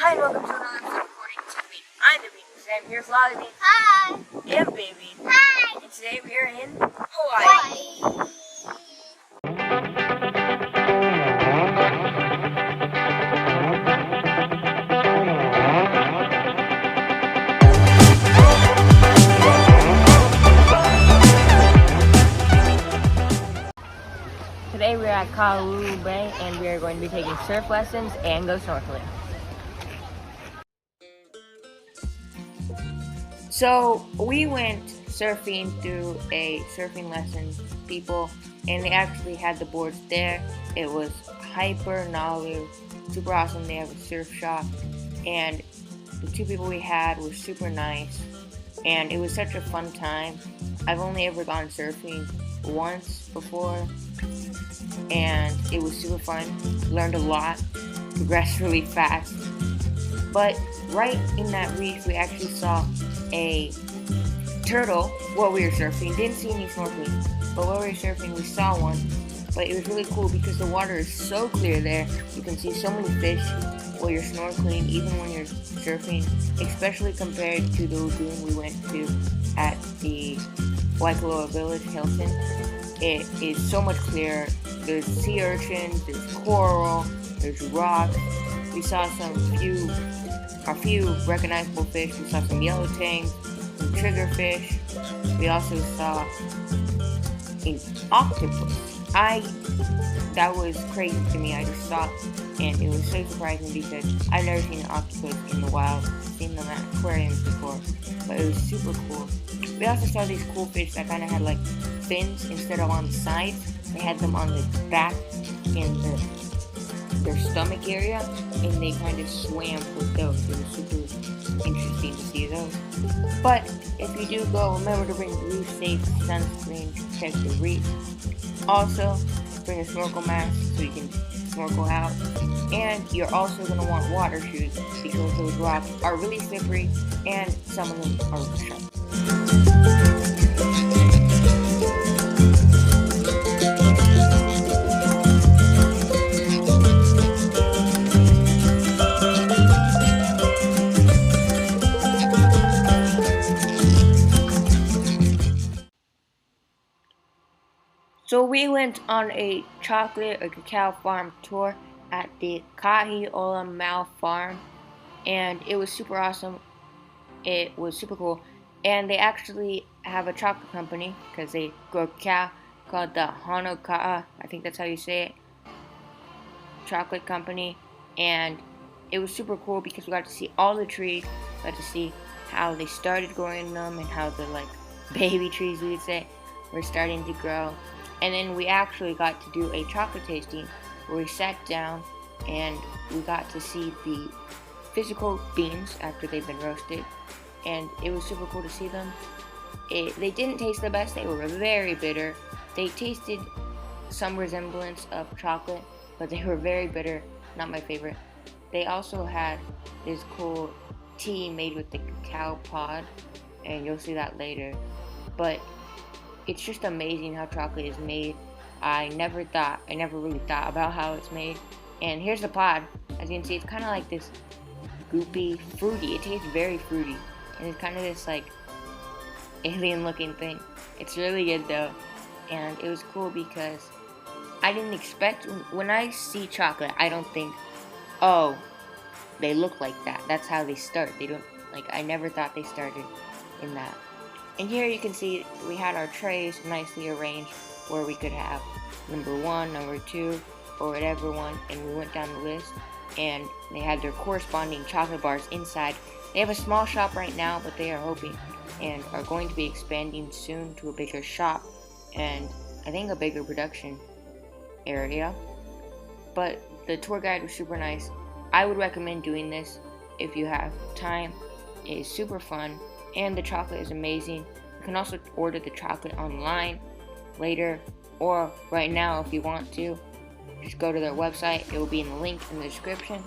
Hi and welcome to another episode recording to the Bean. I'm the Bean. Today here's Lolly Bean. Hi. And Baby. Hi. And today we are in Hawaii. Today we're at Kahalu'u Bay and we are going to be taking surf lessons and go snorkeling. So we went surfing through a surfing lesson people, and they actually had the boards there. It was hyper gnarly, super awesome. They have a surf shop, and the two people we had were super nice, and it was such a fun time. I've only ever gone surfing once before, and it was super fun. Learned a lot, progressed really fast. But right in that reef, we actually saw a turtle while we were surfing. Didn't see any snorkeling, but while we were surfing, we saw one. But it was really cool because the water is so clear there. You can see so many fish while you're snorkeling, even when you're surfing, especially compared to the lagoon we went to at the Waikoloa Village, Hilton. It is so much clearer. There's sea urchins, there's coral, there's rocks. We saw a few recognizable fish. We saw some yellow tangs, some triggerfish. We also saw an octopus. That was crazy to me. I just stopped, and it was so surprising because I've never seen an octopus in the wild. I've seen them at aquariums before, but it was super cool. We also saw these cool fish that kind of had like fins instead of on the sides. They had them on the back and their stomach area, and they kind of swam with those. It was super interesting to see those. But if you do go, remember to bring reef safe sunscreen to protect the reef. Also, bring a snorkel mask so you can snorkel out. And you're also going to want water shoes because those rocks are really slippery and some of them are sharp. So we went on a chocolate or cacao farm tour at the Kahalu'u Bay farm, and it was super awesome. It was super cool, and they actually have a chocolate company because they grow cacao called the Honoka'a. I think that's how you say it. Chocolate company, and it was super cool because we got to see all the trees, got to see how they started growing them and how the like baby trees we would say were starting to grow. And then we actually got to do a chocolate tasting where we sat down and we got to see the physical beans after they've been roasted. And it was super cool to see them. They didn't taste the best. They were very bitter. They tasted some resemblance of chocolate, but they were very bitter. Not my favorite. They also had this cool tea made with the cacao pod, and you'll see that later. But it's just amazing how chocolate is made. I never really thought about how it's made. And here's the pod. As you can see, it's kind of like this goopy, fruity. It tastes very fruity. And it's kind of this like alien looking thing. It's really good though. And it was cool because I didn't expect, when I see chocolate, I don't think, oh, they look like that. That's how they start. They don't, like, I never thought they started in that. And here you can see we had our trays nicely arranged where we could have number 1, number 2, or whatever one, and we went down the list, and they had their corresponding chocolate bars inside. They have a small shop right now, but they are hoping and are going to be expanding soon to a bigger shop and I think a bigger production area. But the tour guide was super nice. I would recommend doing this if you have time. It is super fun. And the chocolate is amazing. You can also order the chocolate online later or right now if you want to. Just go to their website. It will be in the link in the description.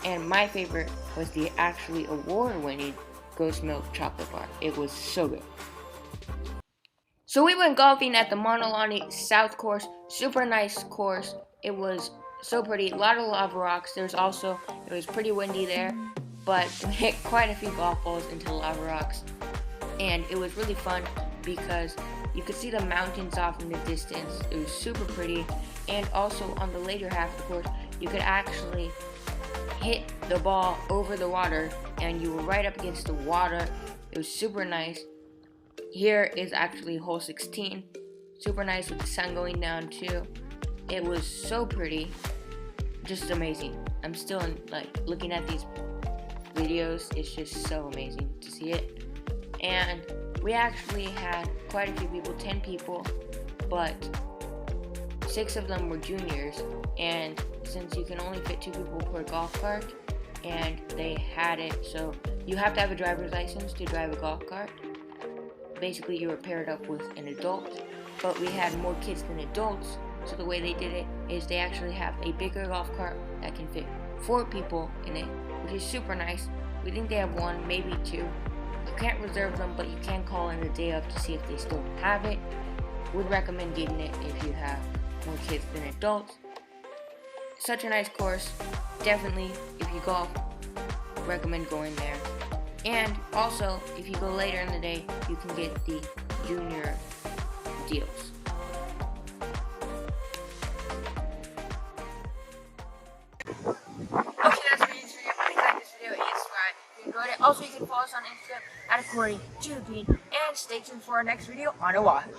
And my favorite was the actually award-winning Ghost Milk Chocolate Bar. It was so good. So we went golfing at the Mauna Lani South course. Super nice course. It was So pretty, a lot of lava rocks. It was pretty windy there, but we hit quite a few golf balls into the lava rocks. And it was really fun because you could see the mountains off in the distance. It was super pretty. And also on the later half of the course, you could actually hit the ball over the water and you were right up against the water. It was super nice. Here is actually hole 16. Super nice with the sun going down too. It was so pretty. Just amazing. I'm still looking at these videos. It's just so amazing to see it. And we actually had quite a few people, 10 people, but 6 of them were juniors. And since you can only fit 2 people per golf cart, and they had it, so you have to have a driver's license to drive a golf cart. Basically, you were paired up with an adult, but we had more kids than adults, so the way they did it is they actually have a bigger golf cart that can fit 4 people in it, which is super nice. We think they have 1, maybe 2. You can't reserve them, but you can call in the day of to see if they still have it. Would recommend getting it if you have more kids than adults. Such a nice course. Definitely, if you golf, recommend going there. And also, if you go later in the day, you can get the junior deals. Okay, that's for this video. If you like this video, hit subscribe if you enjoyed it. Also, you can follow us on Instagram @AccordingToThePean, and stay tuned for our next video on Oahu.